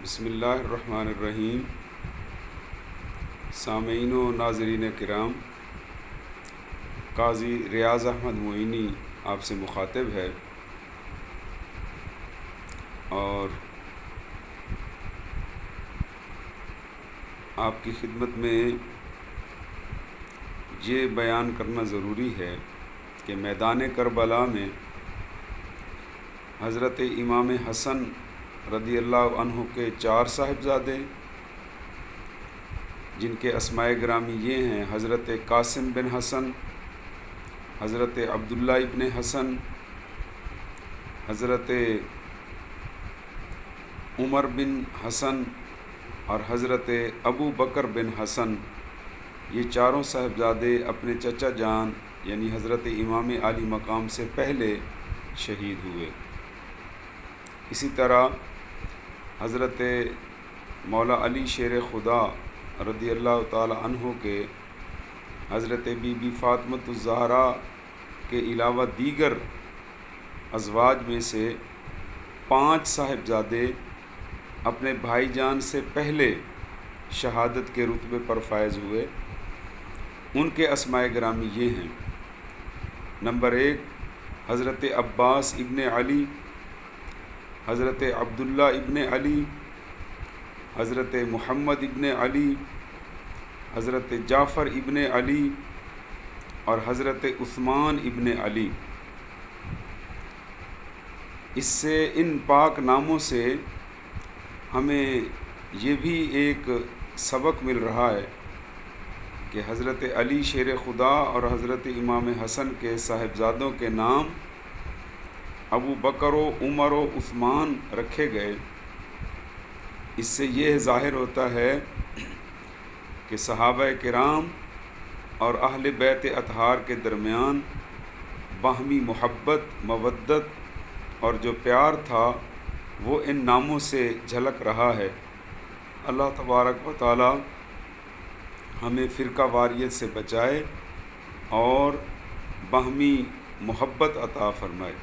بسم اللہ الرحمن الرحیم۔ سامعین و ناظرین کرام، قاضی ریاض احمد معینی آپ سے مخاطب ہے اور آپ کی خدمت میں یہ بیان کرنا ضروری ہے کہ میدان کربلا میں حضرت امام حسن رضی اللہ عنہ کے 4 صاحبزادے، جن کے اسماء گرامی یہ ہیں: حضرت قاسم بن حسن، حضرت عبداللہ ابن حسن، حضرت عمر بن حسن اور حضرت ابو بکر بن حسن، یہ چاروں صاحبزادے اپنے چچا جان یعنی حضرت امام عالی مقام سے پہلے شہید ہوئے۔ اسی طرح حضرت مولا علی شیر خدا رضی اللہ تعالی عنہ کے حضرت بی بی فاطمۃ الزہرا کے علاوہ دیگر ازواج میں سے 5 صاحبزادے اپنے بھائی جان سے پہلے شہادت کے رتبے پر فائز ہوئے۔ ان کے اسماء گرامی یہ ہیں: نمبر 1 حضرت عباس ابن علی، حضرت عبداللہ ابن علی، حضرت محمد ابن علی، حضرت جعفر ابن علی اور حضرت عثمان ابن علی۔ اس سے ان پاک ناموں سے ہمیں یہ بھی ایک سبق مل رہا ہے کہ حضرت علی شیر خدا اور حضرت امام حسن کے صاحبزادوں کے نام ابو بکر و عمر و عثمان رکھے گئے۔ اس سے یہ ظاہر ہوتا ہے کہ صحابہ کرام اور اہل بیت اطہار کے درمیان باہمی محبت، مودت اور جو پیار تھا وہ ان ناموں سے جھلک رہا ہے۔ اللہ تبارک و تعالی ہمیں فرقہ واریت سے بچائے اور باہمی محبت عطا فرمائے۔